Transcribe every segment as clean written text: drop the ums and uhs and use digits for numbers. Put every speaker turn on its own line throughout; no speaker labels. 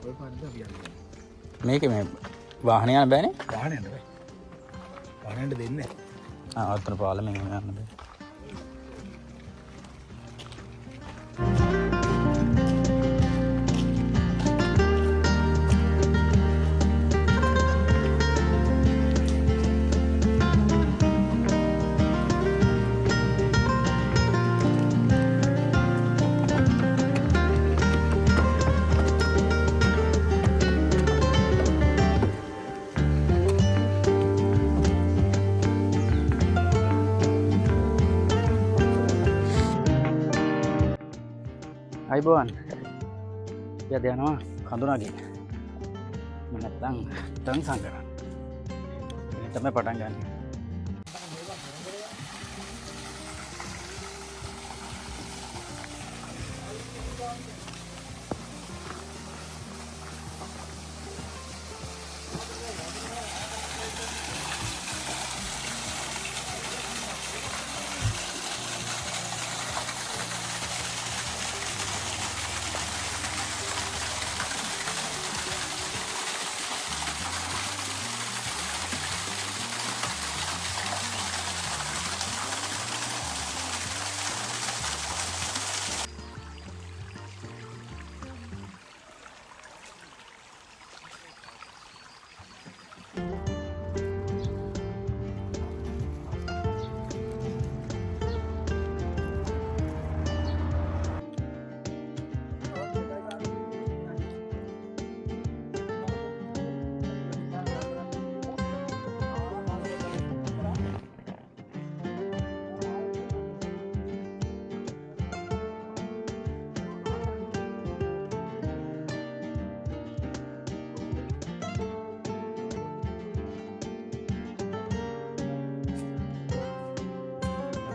ඔය පාරද අපි යන්නේ.
මේකේ මේ වාහනේ යන්න බෑනේ.
වාහනේ යන්න බෑ. වාහනේට දෙන්නේ නැහැ.
අතන පාලමෙන් යන්න බෑ. අයිබෝන් යද යනවා කඳුනාගේ නැත්තම් තන් සංකරන්න තමයි පටන් ගන්න.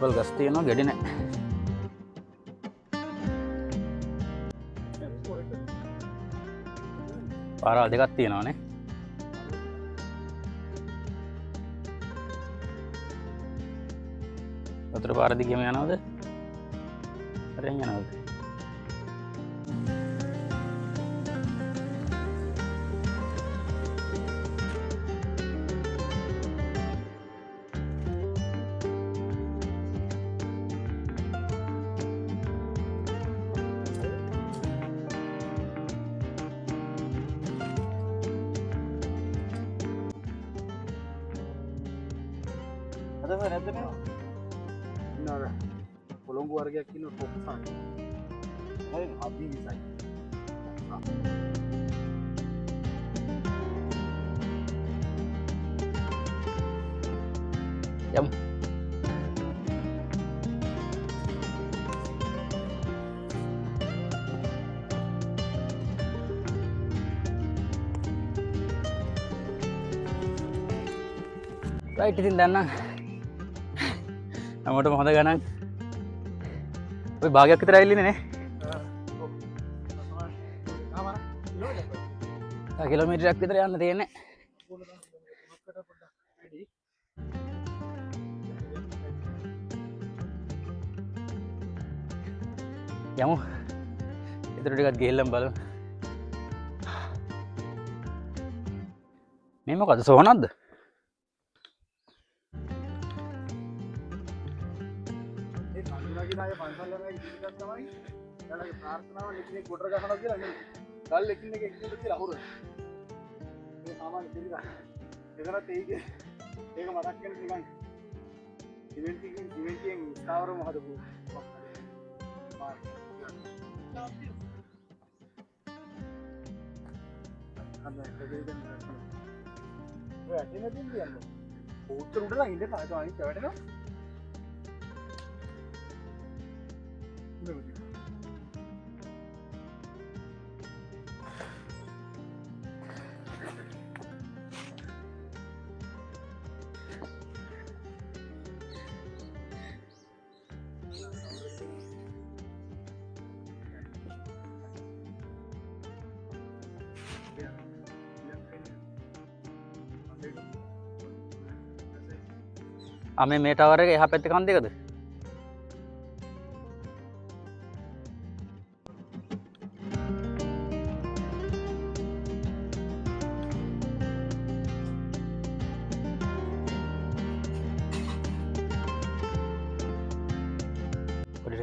බල් ගස් තියෙනවා ගෙඩි නැහැ. පාරවල් දෙකක් තියෙනවානේ. වතුර පාර දිගේම යනවද? හරියෙන් යනවද?
නැද්ද මේ? ඉන්නවා. කොළඹ වර්ගයක් ඉන්න කොක්සන්. හරි අපි ඉසයි.
යමු. රයිට් ඉතින් දැන් නම් අමට මොහොද ගණන් ඔය භාගයක් විතර ඇවිල්ලිනේ නේ. කිලෝමීටරයක් විතර යන්න තියෙන්නේ. යමු. ඊටර ටිකක් ගිහිල්ලා බලමු. මේ මොකද සෝනක්ද?
අය පන්සල්ලමයි ඉතිරියක් තමයි යාලගේ ප්‍රාර්ථනාව එකිනෙක ගොඩර ගහනවා කියලා නෙමෙයි. ගල් එකිනෙක කියලා අහුර. මේ සාමාන්‍ය පිළිගන්න. ඒකනත් ඒක මතක් වෙන නිකන් ඉවෙන්ටියෙන් ස්ථාවරම හදපු ඔය ඇටෙන දින් කියන්නේ උත්තර උඩ නම් ඉඳලා ආයෙත් අනිත් වැඩේනවා.
මේ ටවර් එක එහා පැත්තේ කන් දෙකද?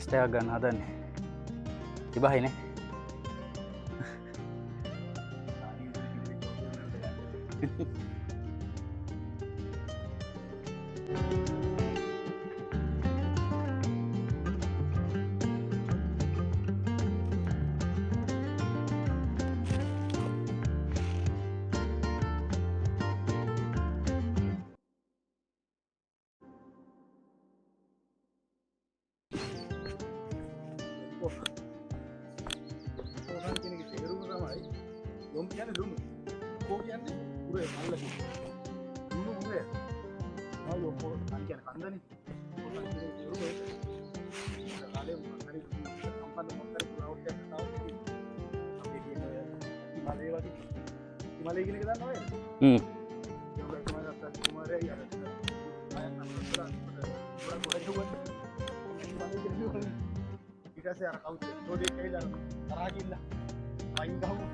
ටෙස්ට් එකක් ගන්න හදන්නේ. ඉබහිනේ.
යොම් කියන්නේ දුන්නු. කෝ කියන්නේ උරේ මල්ල. දුන්නු උරේ. ආ යොම් කෝ කියන්නේ කන්දනේ. කොහොමද කියන්නේ උරේ. කාලේ මොකක්ද සම්පන්න මොකක්ද පුරාවට යනවා. අපි කියන්නේ හිමාලය වගේ. හිමාලය කියන එක දන්නවද?
හ්ම්.
ඒක තමයි අපේ කුමාරයා යාර. අයත් අපේ ඊට පස්සේ අර කවුද? තෝඩේ කියලා තරහා ගිල්ලා. පයින් ගහමු.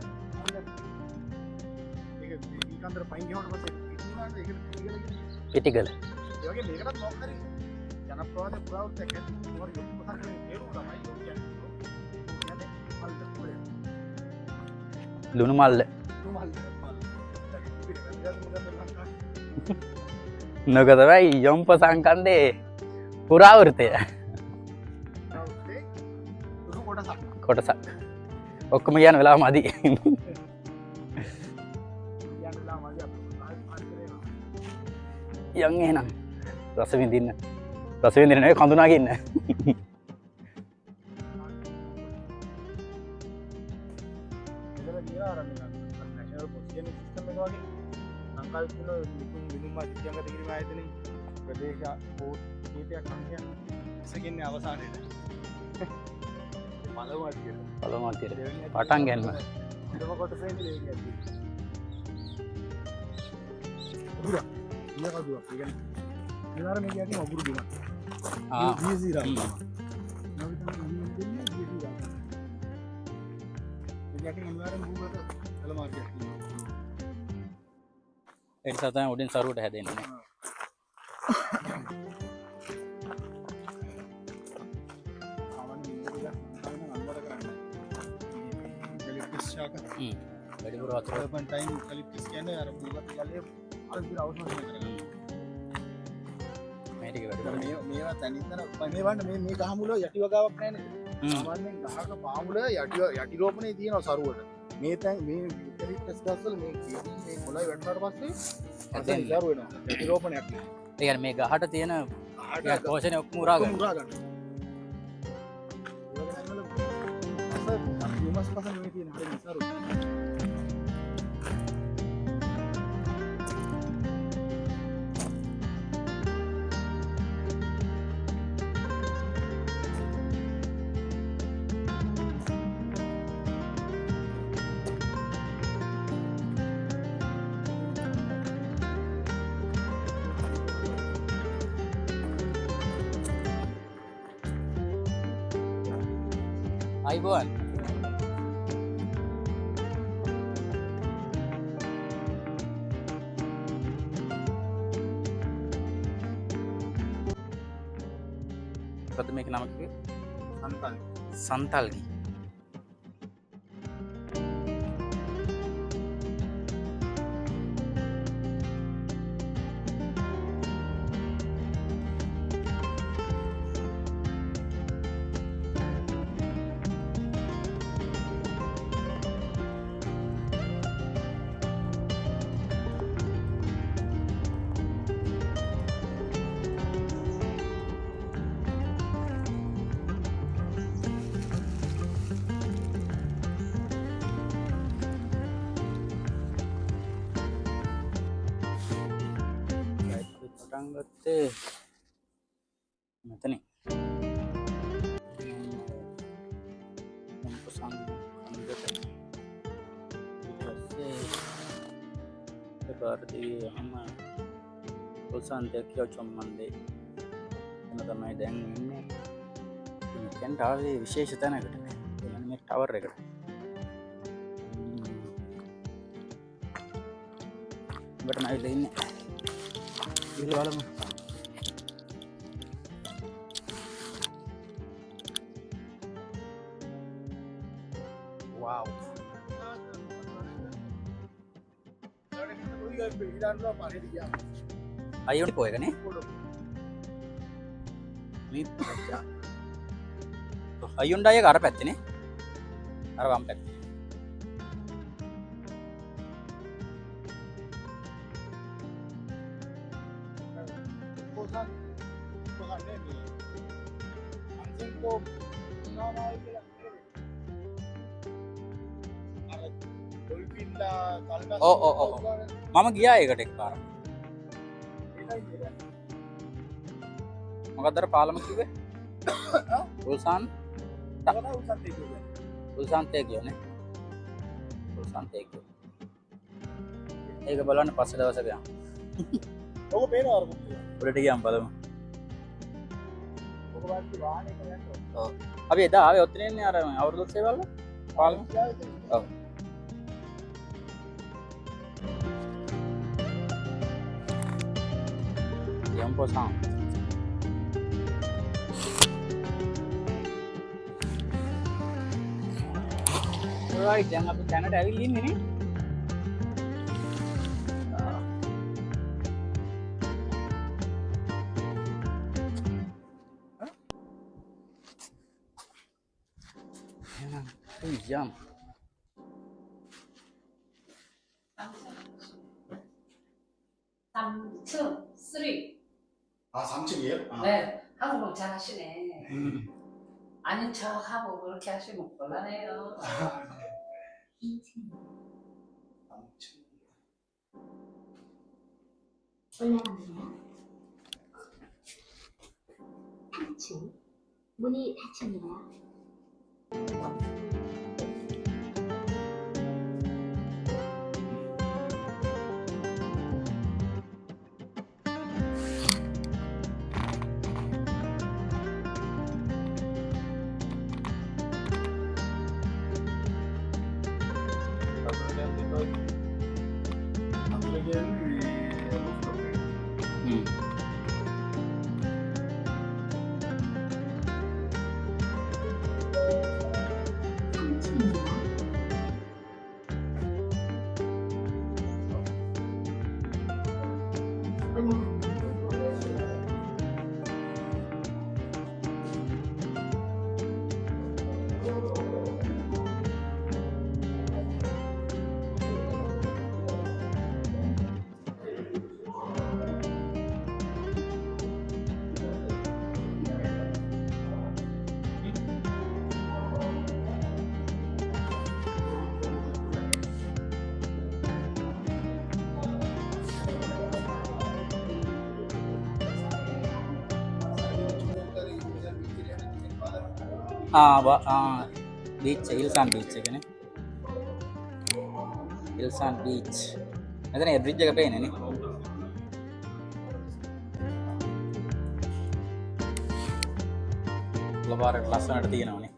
ඒක ඊකන්දර පයින් ගහුවට පස්සේ ඉක්ුණාට ඒක
පිටිගල.
ඒ වගේ මේකටත් මොකක් හරි ජනප්‍රවාද පුරාවට එක මොකද යොමු කරන්නේ තේරුම තමයි කියන්නේ මල්ද පුරේ.
ලුණු මල්ල. නොකදවයි යොම්ප සංකන්ඩේ පුරාවෘතය කොටසක් ඔක්කොම කියන වෙලා මදි යන් එහෙනම් රසවිඳින්න රසවිඳින නෙවෙයි කඳුනාගන්න
ප්‍රදේශ බෝට් කීපයක් සංඛ්‍යා ඉසගින්නේ අවසානයේද
පළමතියට පටන් ගැන්ම
ඊටම කොටසේ ඉන්නේ ඒක ඇති දුර ඉන්න කදුවක් ඒ කියන්නේ ඊළඟ මේ කියන්නේ වගුරු දුන ජීසීරා
එට සතන උඩින් සරුවට හැදෙන්නේ වැඩිපුර
වතුරපන් ටයිම් කලිප්ස් කියන්නේ අර බුලත් ගලේ අල්පිර අවශ්‍ය කරනවා
මේ ටික වැඩිපුර
මේවා තනින්තර මේ වන්න මේ ගහමුල යටි වගාවක් නැහැ නේද සාමාන්‍යයෙන් ගහක පාමුල යටි රෝපණේ තියෙනවා සරුවට මේ තැන් මේ යුකලිප්ටස් ගස්වල මේ කොළයි වැටුණාට පස්සේ අතෙන් සරු වෙනවා යටි රෝපණයක්
ඒ කියන්නේ මේ ගහට තියෙන පෝෂණය ඔක්කොම උරා ගන්න
විමස් පසන් මේ තියෙන හරිය සරු
අයිබෝන් මොකද මේක නම කිව්වේ සන්තල්ගි පටන් ගත්තේ මෙතනින් පාරදී හම උසන්තයක්කෝ චොම්මන්දේ එම තමයි දැන් ඉන්නේ මෙතෙන්ට ආවේ විශේෂ තැනකට මේ ටවර් එකට ඔබට නැවිලා ඉන්නේ ඉහළ බලමු
පිළිගන්නවා පරිදි ගියා.
අයියෝනි පොයකනේ අයියුන්ට අය කර පැත්තිනේ අරවම් පැත්
පොසන් පොගන්නේ මේ අන්සෙන්කෝ නාමයි කියලා අර ඩොල්ෆින්ලා කල්ගස්
මම ගියා ඒකට එක් පාර මොකක්දර පාලම කිවේ උල්සාන් උල්සන්තය කියනේ උල්සන්තය කිය ඒක බලන්න පස්ස දවසකයා
ඔක පේනවා
උඩට ගියම් බලමු අපි එදා ආවේ ඔතනින්නේ අර අවුරුදු සේවවල පාලම ඔව් යම් පොසම් right දැන් අපි දැනට ඇවිල්ලා ඉන්නේ නේ jam
삼층 3.
아 3층이에요?
네, 한국말 잘하시네. 아닌 척하고 그렇게 하시면 곤란해요.
3층
올라갑니다. 3층 문이 닫힙니다.
බීච් ඉල්සන් බීච් එකනේ ඉල්සන් බීච් මෙතන ඒ බ්‍රිජ් එක පේන්නේ නේ ලබාරට ලස්සනට තියෙනවනේ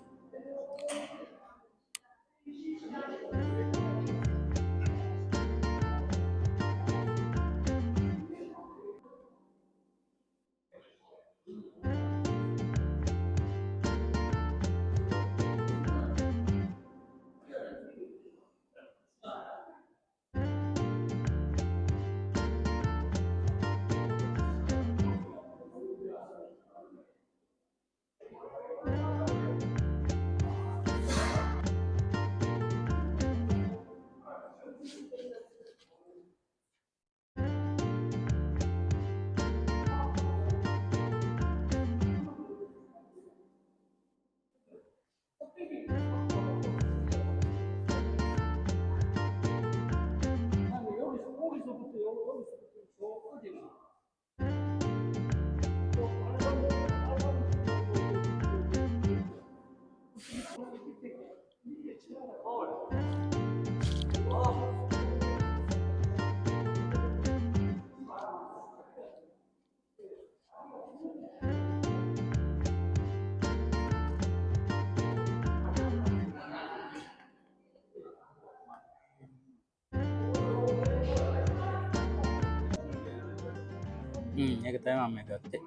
ඒක තමයි මම ගත්තේ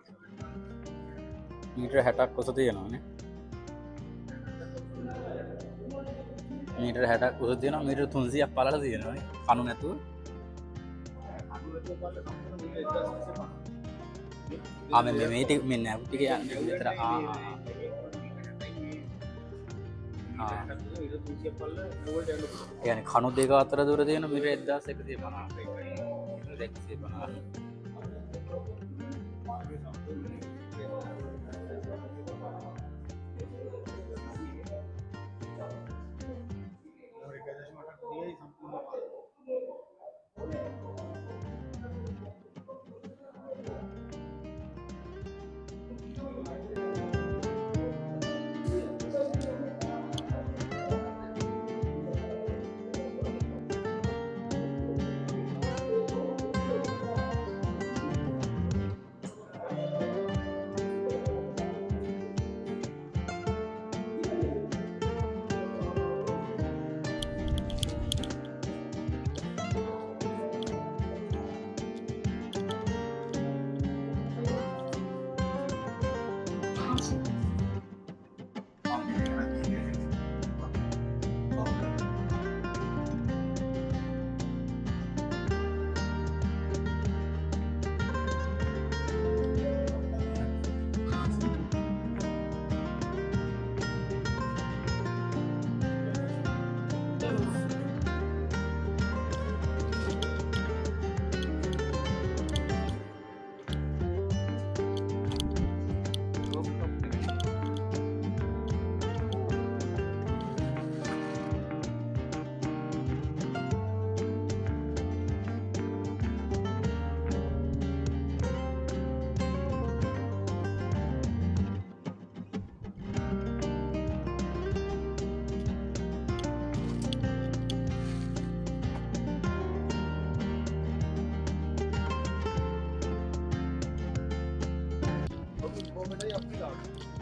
මීටර 60ක් උස තියෙනවානේ මීටර 60ක් උස තියෙනවා මීටර 300ක් පළල තියෙනවානේ කණු නැතුව මේ ටික මෙන්න නැවුත් ටික යන්නේ විතර يعني කණු දෙක අතර දුර තියෙන මිර 1150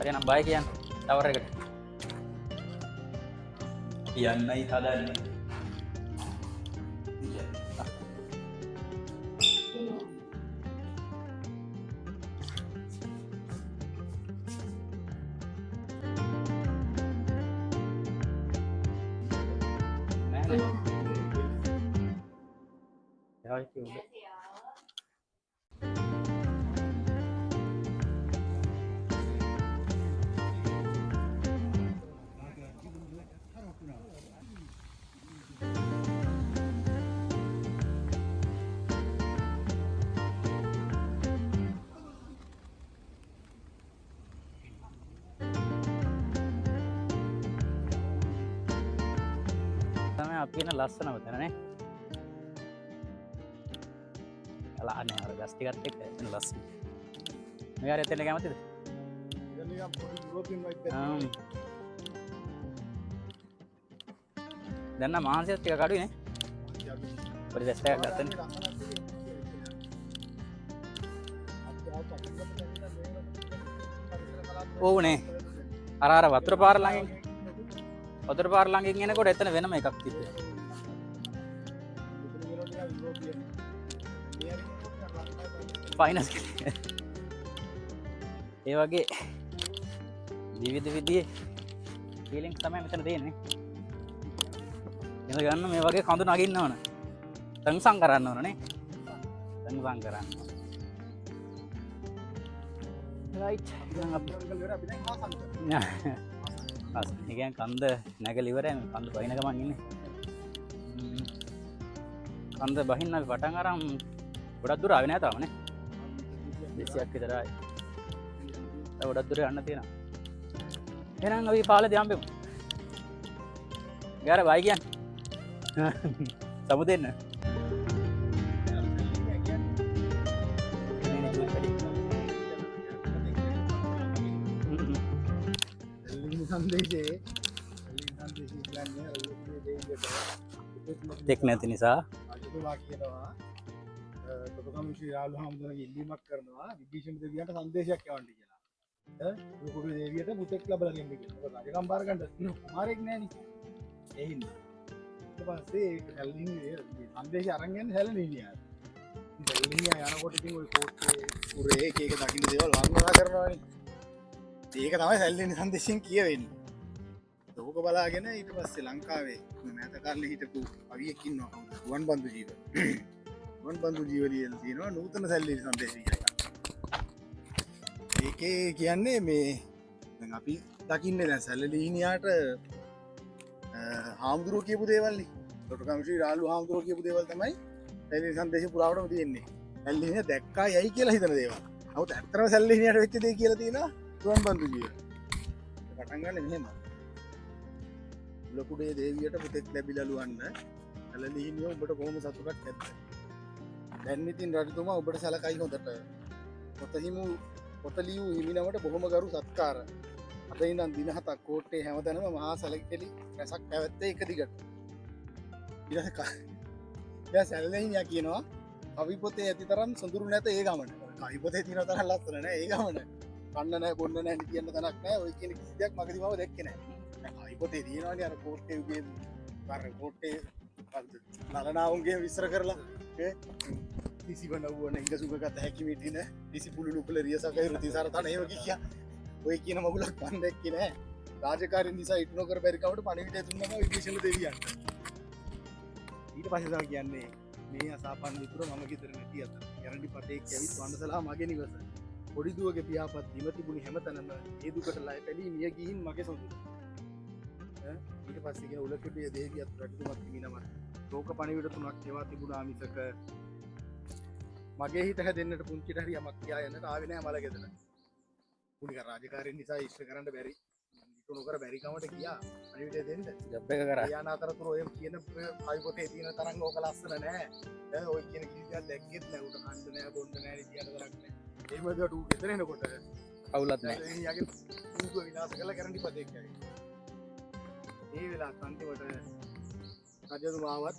හරි නම් බයි කියන්න ටවර් එකට යන්නයි හදන්නේ අපින ලස්සනම තැනනේ අලානේ අර ගස් ටිකත් එක්ක එතන ලස්සන මේ ආරය එතන කැමතිද දැන් නම් මාංශයත් ටික අඩුයි නේ පොඩි දැස් ටිකක් ගත්තනේ ඕනේ අර වතුර පාර ළඟින් වතුර පාර ළඟින් එනකොට එතන වෙනම එකක් තිබ්බේ. ෆයිනස් ඒ වගේ විවිධ විදිහේ ෆීලිංග්ස් තමයි මෙතන තියෙන්නේ. එන ගන්න මේ වගේ කඳු නගින්න ඕන. සංසං කරන්න ඕන නේ. සංසං කරන්න. රයිට්. දැන් අපි නිකන් කන්ද නැගලිවරයි කන්ද බහින ගමන් ඉන්නේ. කන්ද බහින්න අපි පටන් අරන් ගොඩක් දුර ආවේ නෑ තාම නේ. 200ක් විතරයි. තව ගොඩක් දුර යන්න තියෙනවා. එහෙනම් අපි පාලේ දිහාම්බෙමු. ගාර බයි කියන්නේ. සමුදෙන්න. දෙක් නැති නිසා
ශ්‍රී රාහුල හාමුදුරුවෝ ඉල්ලීමක් කරනවා විභීෂණ දෙවියන්ට සංදේශයක් යවන්න කියලා. කුඩු දෙවියට පුතෙක් ලැබලා දෙන්න කියලා. මොකද රජකම් බාර ගන්න කුමාරයෙක් නෑනේ. ඒ හින්දා. ඊට පස්සේ ඒක හැල්ලින්නේ සංදේශය අරන් යන්නේ හැල්ලිනියා. හැල්ලිනියා යනකොට ඉතින් ওই කෝට්ටේ පුරේ එක එක දකින්න දේවල් වර්ණනා කරනවානේ. ඒක තමයි හැල්ලිනි සංදේශයෙන් කියවෙන්නේ. ඕක බලාගෙන ඊට පස්සේ ලංකාවේ මෑත කාලේ හිටපු කවියෙක් ඉන්නවා ගුවන් බන්දු ජීව. රුවන් බන්දු ජීවලියල් තියෙනවා නූතන සැල්ලි සන්දේශය කියලා. ඒකේ කියන්නේ මේ දැන් අපි දකින්නේ දැන් සැලලිහිනියාට හාමුදුරුවෝ කියපු දේවල්නේ. තොටකමිෂි රාලු හාමුදුරුවෝ කියපු දේවල් තමයි සැලලි සන්දේශය පුරාවටම තියෙන්නේ. සැලලිහිනිය දැක්කා යයි කියලා හිතන දේවල්. නමුත් ඇත්තටම සැලලිහිනියට වෙච්ච දේ කියලා තියෙනවා රුවන් බන්දු ජීවල. පටන් ගන්න මෙහෙම. ලොකුඩේ දේවියට පුතෙක් ලැබිලලු වන්න සැලලිහිනිය ඔබට කොහොම සතුටක් ඇද්ද? දැන් ඉතින් රජතුමා ඔබට සැලකයි හොඳට. පොතලියු හිමිනමට බොහොම ගරු සත්කාර. අද ඉඳන් දින 7ක් කෝට්ටේ හැමතැනම මහා සැලකිලි රැසක් පැවැත්තේ එක දිගට. ඊට සැලලිහිනියා කියනවා කවි පොතේ ඇති තරම් සොඳුරු නැත ඒ ගමන. කවි පොතේ තියෙන තරම් ලස්සන නෑ ඒ ගමන. කන්න නෑ බොන්න නෑ කියන්න තැනක් නෑ. ඔය කියන කිසි දෙයක් මගදී මම දැක්කේ නෑ. දැන් කවි පොතේ තියෙනවානේ අර කෝට්ටේ උගේ අර කෝට්ටේ නලනාවුන්ගේ විස්තර කරලා දිසිවනවුවන ඉඟ සුගත හැකිමිටින දිසි පුළුලු කළ රියසකයි රුති සරතන ඒව කිය ඔය කියන මගුලක් පන් දැක්කේ නෑ. රාජකාරිය නිසා ඉටු නොකර බැරිකවට පණිවිඩය දුන්නා විභීෂණ දෙවියන්ට. ඊට පස්සේ තමයි කියන්නේ මේ අසාපන්න විතර මම ගෙදර නැති අත. ගැරන්ටි පතේක් ඇවිත් වන්නසලා මගේ නිවස. පොඩි දුවගේ පියාපත් දිම තිබුණි හැමතැනම ඒ දුකට ලය පැලී මිය ගිහින් මගේ සොඳුරු. ඊට පස්සේ කියන උලකඩිය දේවියත් රජතුමත් හිමිනම ලෝක පණිවිඩ 3ක් ඒවා තිබුණා මිසක මගේ හිත හැදෙන්නට පුංචිට හරි යමක් කියා යන්නට ආවේ නෑ මල ගෙදර. පුනික රාජකාරිය නිසා ඉෂ්ට කරන්න බැරි. ඉටු නොකර බැරි කමට ගියා පණිවිඩය දෙන්න.
ජොබ් එක කරා.
යාන අතරතුර ඔය කියන කවි පොතේ තියෙන තරම් ඕක ලස්සන නෑ. දැන් ඔය කියන කිසිදයක් දැක්කෙත් නෑ. උට කන්න නෑ බොන්න නෑ කියන තරක් නෑ. එහෙම දෙවට ඌ ගෙදර එනකොට
කවුලත් නෑ.
එයාගේ ඌව විනාශ කරලා ගැරන්ටි පතේක් ඇවි. ඒ වෙලාවට අන්තිමට රජතුමාවත්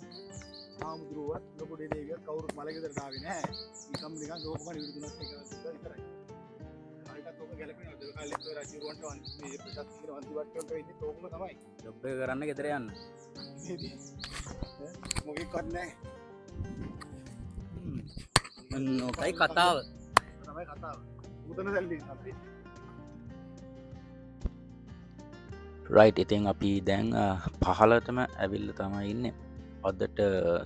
හාමුදුරුවවත් ලොකුඩේ දේවියත් කවුරුත් මල ගෙදරට ආවේ නෑ. නිකන් ලෝකපණ විරුදුනත් එක විතරයි. කාලයකට ඔක ගැලපෙනවා. දෙක කාලෙත් ඔය රජුරවන්ට මේ ප්‍රශස්තිකර වන්දිවට්ටුවට වෙන්නේ තෝකම තමයි.
ජොබ් එක කරන්න ගෙදර යන්න.
මොකෙක්වත් නෑ.
ඕකයි කතාව.
තමයි කතාව. මුදන සැලලි අපි.
රයිට් ඉතින් අපි දැන් පහලටම ඇවිල්ල තමයි ඉන්නේ. අදට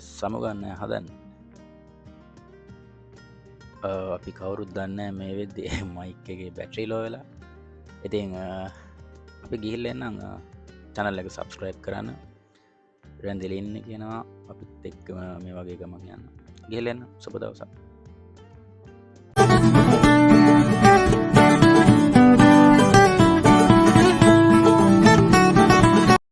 සමුගන්න හදන්න අපි කවුරුත් දන්න මේ වෙද්දේ මයික් එකේ බැටරි ලෝ වෙලා. ඉතින් අපි ගිහිල්ලා එන්නම් channel එක subscribe කරන්න. රැඳිලා ඉන්න කියනවා අපිත් එක්ක මේ වගේ ගමන් යන්න. ගිහිල්ලා එන්න සුබ දවසක්.